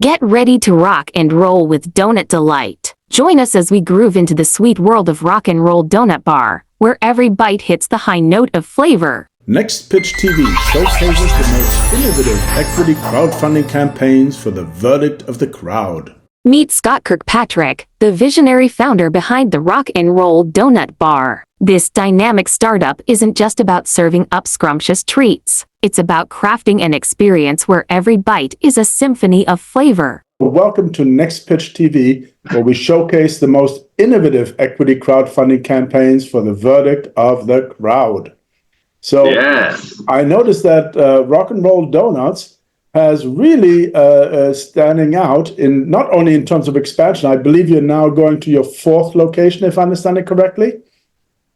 Get ready to rock and roll with Donut Delight. Join us as we groove into the sweet world of rock and roll donut bar, where every bite hits the high note of flavor. Next Pitch TV showcases the most innovative equity crowdfunding campaigns for the verdict of the crowd. Meet Scott Kirkpatrick, the visionary founder behind the Rock and Roll Donut Bar. This dynamic startup isn't just about serving up scrumptious treats. It's about crafting an experience where every bite is a symphony of flavor. Welcome to Next Pitch TV, where we showcase the most innovative equity crowdfunding campaigns for the verdict of the crowd. So yes. I noticed that Rock and Roll Donuts has really standing out in not only in terms of expansion. I believe you're now going to your fourth location, if I understand it correctly.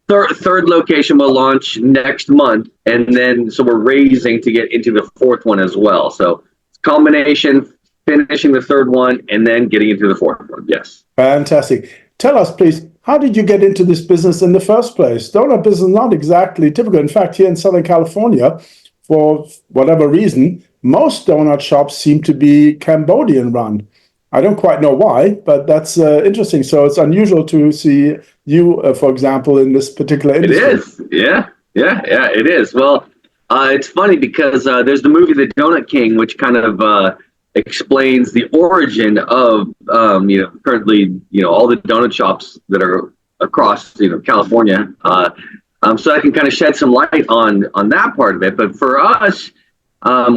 Third location will launch next month, and then so we're raising to get into the fourth one as well. So it's a combination, finishing the third one, and then getting into the fourth one. Yes. Fantastic. Tell us, please, how did you get into this business in the first place? Donut business is not exactly typical. In fact, here in Southern California, for whatever reason, most donut shops seem to be Cambodian run. I don't quite know why, but that's interesting. So it's unusual to see you, for example, in this particular industry. It is. Yeah, it is. Well, it's funny because there's the movie The Donut King, which kind of explains the origin of, currently, all the donut shops that are across, California. So I can kind of shed some light on that part of it. But for us,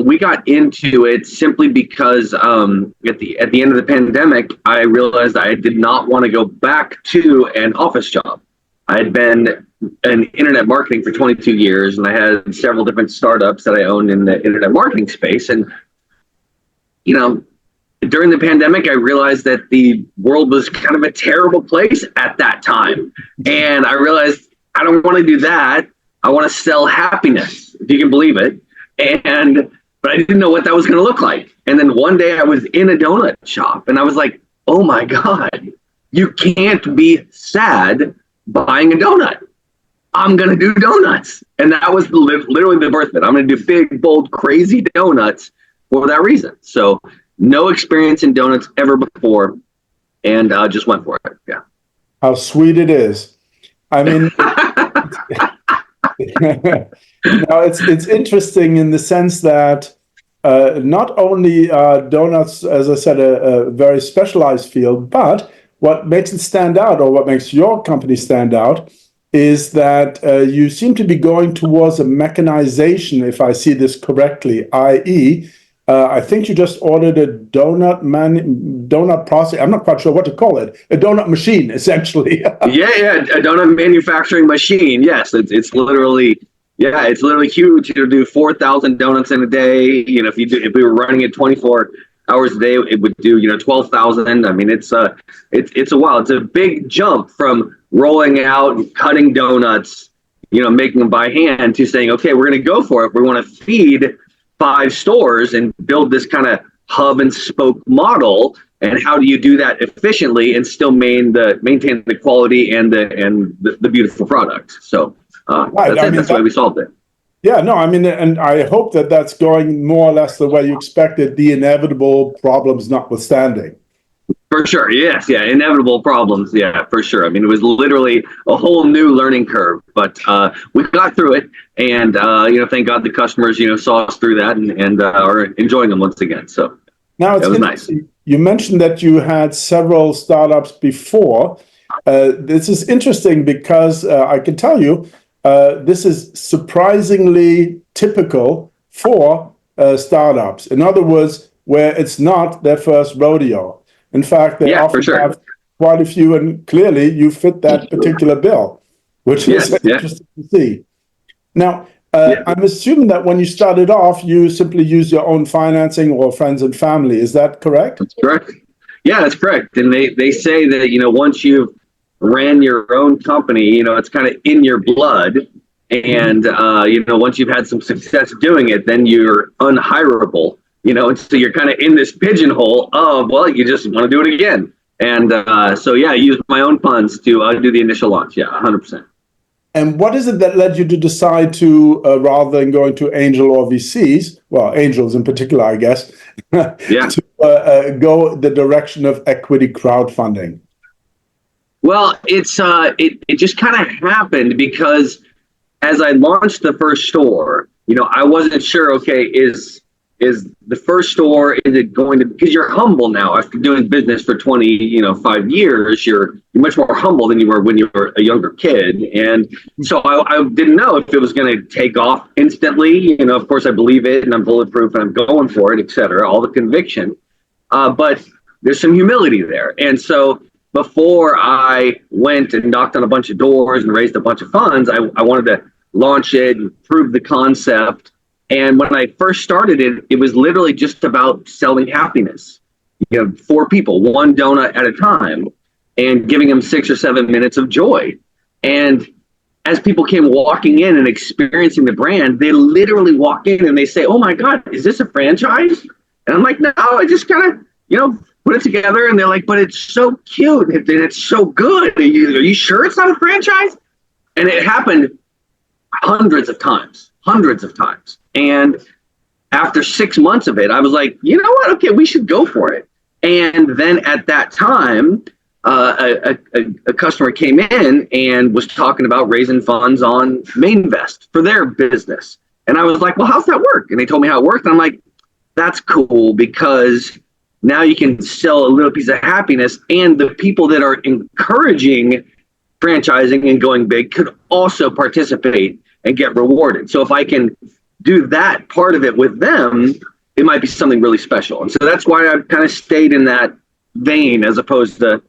we got into it simply because at the end of the pandemic, I realized I did not want to go back to an office job. I had been in internet marketing for 22 years, and I had several different startups that I owned in the internet marketing space. And, during the pandemic, I realized that the world was kind of a terrible place at that time. And I realized I don't want to do that. I want to sell happiness, if you can believe it. But I didn't know what that was going to look like. And then one day I was in a donut shop and I was like, oh my God, you can't be sad buying a donut. I'm going to do donuts. And that was literally the birth of it. I'm going to do big, bold, crazy donuts for that reason. So no experience in donuts ever before, and just went for it. Yeah. How sweet it is. I mean, now it's interesting in the sense that not only are donuts, as I said, a very specialized field, but what makes it stand out, or what makes your company stand out, is that you seem to be going towards a mechanization, if I see this correctly, i.e., I think you just ordered a donut process. I'm not quite sure what to call it. A donut machine, essentially. Yeah, a donut manufacturing machine. Yes, it's literally huge. You do 4,000 donuts in a day. If we were running it 24 hours a day, it would do 12,000. I mean, it's a while. It's a big jump from rolling out, cutting donuts, making them by hand, to saying, okay, we're going to go for it. We want to feed 5 stores and build this kind of hub and spoke model. And how do you do that efficiently and still maintain the quality and the beautiful product? So that's why we solved it. Yeah, no, I mean, and I hope that that's going more or less the way you expected, the inevitable problems notwithstanding. For sure, yes, yeah, inevitable problems, yeah, for sure. I mean, it was literally a whole new learning curve, but we got through it, and thank God the customers, saw us through that and are enjoying them once again. So now it was nice. You mentioned that you had several startups before. This is interesting because I can tell you this is surprisingly typical for startups. In other words, where it's not their first rodeo. In fact, they often have quite a few, and clearly you fit that particular bill, which is interesting to see. Now, I'm assuming that when you started off, you simply used your own financing or friends and family. Is that correct? That's correct. Yeah, that's correct. And they say that, once you've ran your own company, it's kind of in your blood. And, once you've had some success doing it, then you're unhirable. And so you're kind of in this pigeonhole of, well, you just want to do it again. And I used my own funds to do the initial launch. Yeah, 100%. And what is it that led you to decide to, rather than going to angel or VCs, well, angels in particular, I guess, Yeah. to go the direction of equity crowdfunding? Well, it just kind of happened because as I launched the first store, I wasn't sure. Okay, is the first store, is it going to, because you're humble now after doing business for 5 years, you're much more humble than you were when you were a younger kid, and so I didn't know if it was going to take off instantly. Of course I believe it, and I'm bulletproof, and I'm going for it, etc. All the conviction, but there's some humility there, and so before I went and knocked on a bunch of doors and raised a bunch of funds, I wanted to launch it and prove the concept. And when I first started it, it was literally just about selling happiness. 4 people, one donut at a time, and giving them 6 or 7 minutes of joy. And as people came walking in and experiencing the brand, they literally walk in and they say, "Oh my God, is this a franchise?" And I'm like, "No, I just kind of, put it together." And they're like, "But it's so cute and it's so good. Are you sure it's not a franchise?" And it happened hundreds of times. And after 6 months of it, I was like, "You know what? Okay, we should go for it." And then at that time, a customer came in and was talking about raising funds on Mainvest for their business. And I was like, "Well, how's that work?" And they told me how it worked. And I'm like, "That's cool, because now you can sell a little piece of happiness, and the people that are encouraging franchising and going big could also participate and get rewarded. So if I can do that part of it with them, it might be something really special." And so that's why I've kind of stayed in that vein, as opposed to,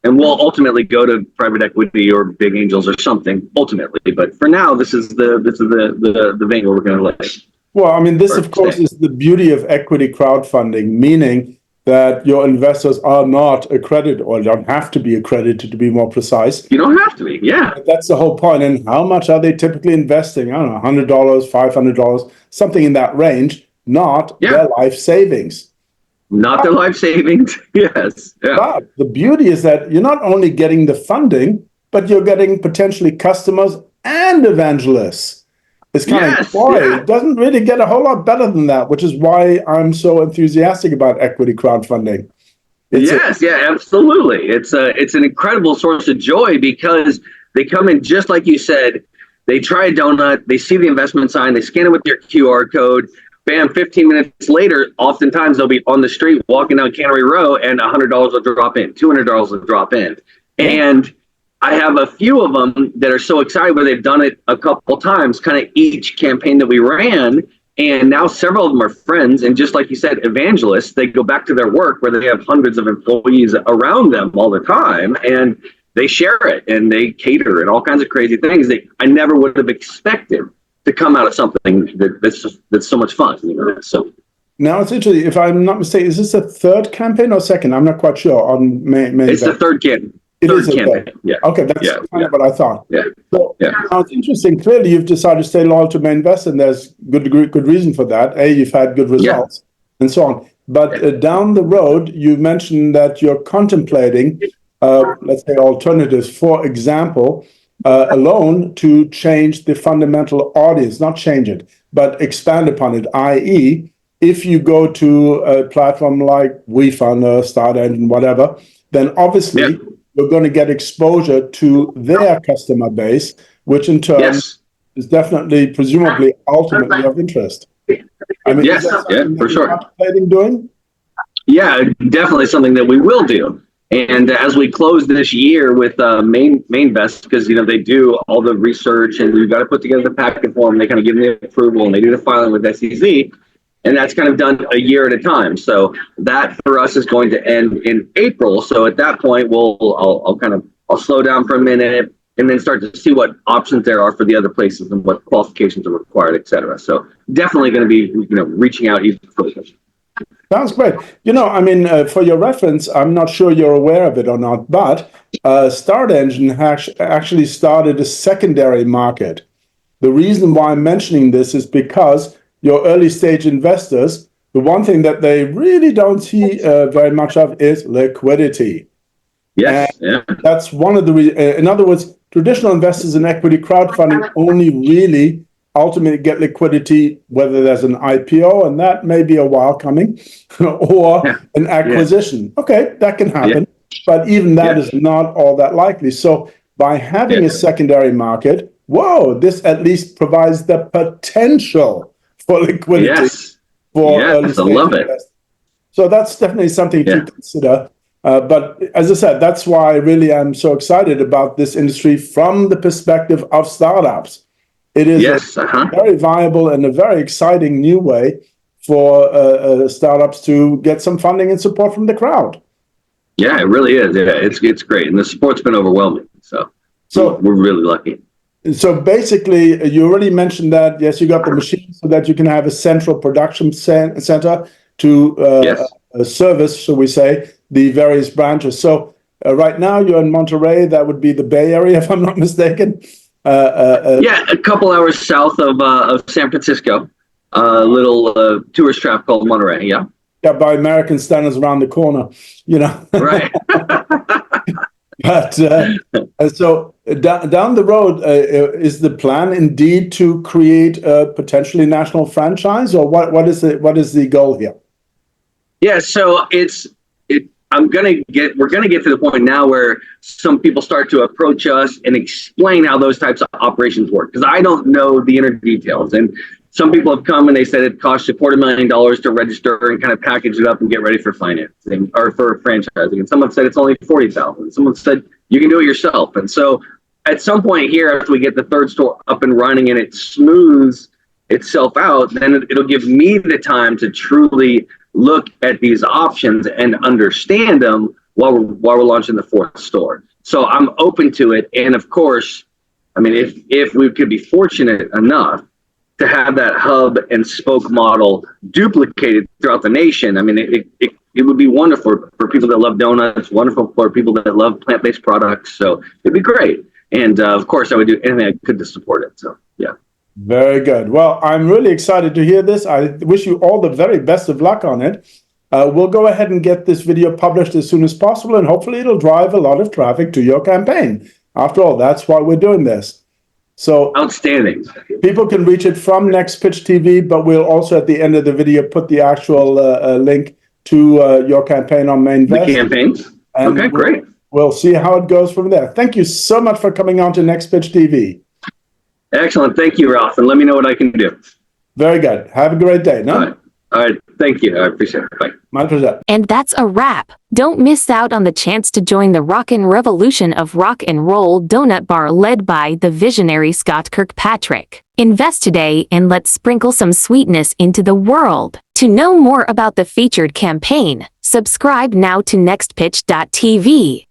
and we'll ultimately go to private equity or big angels or something ultimately. But for now, this is the vein where we're going to lay. Well, I mean, this, of course, is the beauty of equity crowdfunding, meaning that your investors are not accredited, or don't have to be accredited, to be more precise. You don't have to be, yeah. That's the whole point. And how much are they typically investing? I don't know, $100, $500, something in that range, not their life savings. Not their life savings, yes. Yeah. But the beauty is that you're not only getting the funding, but you're getting potentially customers and evangelists. It's kind of, it doesn't really get a whole lot better than that, which is why I'm so enthusiastic about equity crowdfunding. Absolutely. It's an incredible source of joy, because they come in just like you said. They try a donut, they see the investment sign, they scan it with their QR code. Bam, 15 minutes later, oftentimes they'll be on the street walking down Cannery Row, and $100 will drop in, $200 will drop in. And I have a few of them that are so excited where they've done it a couple times, kind of each campaign that we ran. And now several of them are friends. And just like you said, evangelists, they go back to their work where they have hundreds of employees around them all the time, and they share it and they cater and all kinds of crazy things that I never would have expected to come out of something that's so much fun. So now it's interesting. If I'm not mistaken, is this the third campaign or second? I'm not quite sure. On May it's the third campaign. It is a campaign. Yeah. Okay, that's kind of what I thought. Yeah. So now it's interesting. Clearly, you've decided to stay loyal to Mainvest, and there's good reason for that. You've had good results, and so on. But down the road, you mentioned that you're contemplating, let's say, alternatives. For example, a loan to change the fundamental audience, not change it, but expand upon it. I.e., if you go to a platform like WeFund or StartEngine, whatever, then obviously you're going to get exposure to their customer base, which in turn is definitely, presumably, ultimately of interest. I mean, for sure. Contemplating doing? Yeah, definitely something that we will do. And as we close this year with Mainvest, because they do all the research and we've got to put together the packet for them, they kind of give them the approval and they do the filing with SEC, and that's kind of done a year at a time. So that for us is going to end in April. So at that point, I'll slow down for a minute and then start to see what options there are for the other places and what qualifications are required, et cetera. So definitely going to be reaching out even further. Sounds great. For your reference, I'm not sure you're aware of it or not, but StartEngine actually started a secondary market. The reason why I'm mentioning this is because your early stage investors, the one thing that they really don't see very much of is liquidity. Yes, that's one of the in other words, traditional investors in equity crowdfunding only really ultimately get liquidity, whether there's an IPO, and that may be a while coming, or an acquisition. Okay, that can happen, but even that is not all that likely. So by having a secondary market, whoa, this at least provides the potential for liquidity for early stage investors. So that's definitely something to consider. But as I said, that's why really I'm so excited about this industry from the perspective of startups. It is a very viable and a very exciting new way for startups to get some funding and support from the crowd. Yeah, it really is. Yeah, it's great, and the support's been overwhelming. So we're really lucky. So basically, you already mentioned that, yes, you got the machine so that you can have a central production center to service, shall we say, the various branches. So right now you're in Monterey. That would be the Bay Area, if I'm not mistaken. A couple hours south of San Francisco, a little tourist trap called Monterey. Yeah, by American standards, around the corner, Right. But so down the road, is the plan indeed to create a potentially national franchise, or what is the goal here? Yeah, so we're gonna get to the point now where some people start to approach us and explain how those types of operations work, because I don't know the inner details. And some people have come and they said it costs you $250,000 to register and kind of package it up and get ready for financing or for franchising. And someone said it's only $40,000. Someone said you can do it yourself. And so at some point here, after we get the third store up and running and it smooths itself out, then it'll give me the time to truly look at these options and understand them while we're launching the fourth store. So I'm open to it. And of course, I mean, if we could be fortunate enough to have that hub and spoke model duplicated throughout the nation, I mean, it would be wonderful for people that love donuts, wonderful for people that love plant-based products. So it'd be great. And of course, I would do anything I could to support it. So, yeah. Very good. Well, I'm really excited to hear this. I wish you all the very best of luck on it. We'll go ahead and get this video published as soon as possible, and hopefully it'll drive a lot of traffic to your campaign. After all, that's why we're doing this. So outstanding. People can reach it from Next Pitch TV, but we'll also at the end of the video put the actual link to your campaign on Mainvest. The campaigns. Okay, great. We'll see how it goes from there. Thank you so much for coming on to Next Pitch TV. Excellent. Thank you, Ralph. And let me know what I can do. Very good. Have a great day. No? All right. Thank you. I appreciate it. Bye. My pleasure. And that's a wrap. Don't miss out on the chance to join the rockin' revolution of rock and roll donut bar led by the visionary Scott Kirkpatrick. Invest today and let's sprinkle some sweetness into the world. To know more about the featured campaign, subscribe now to nextpitch.tv.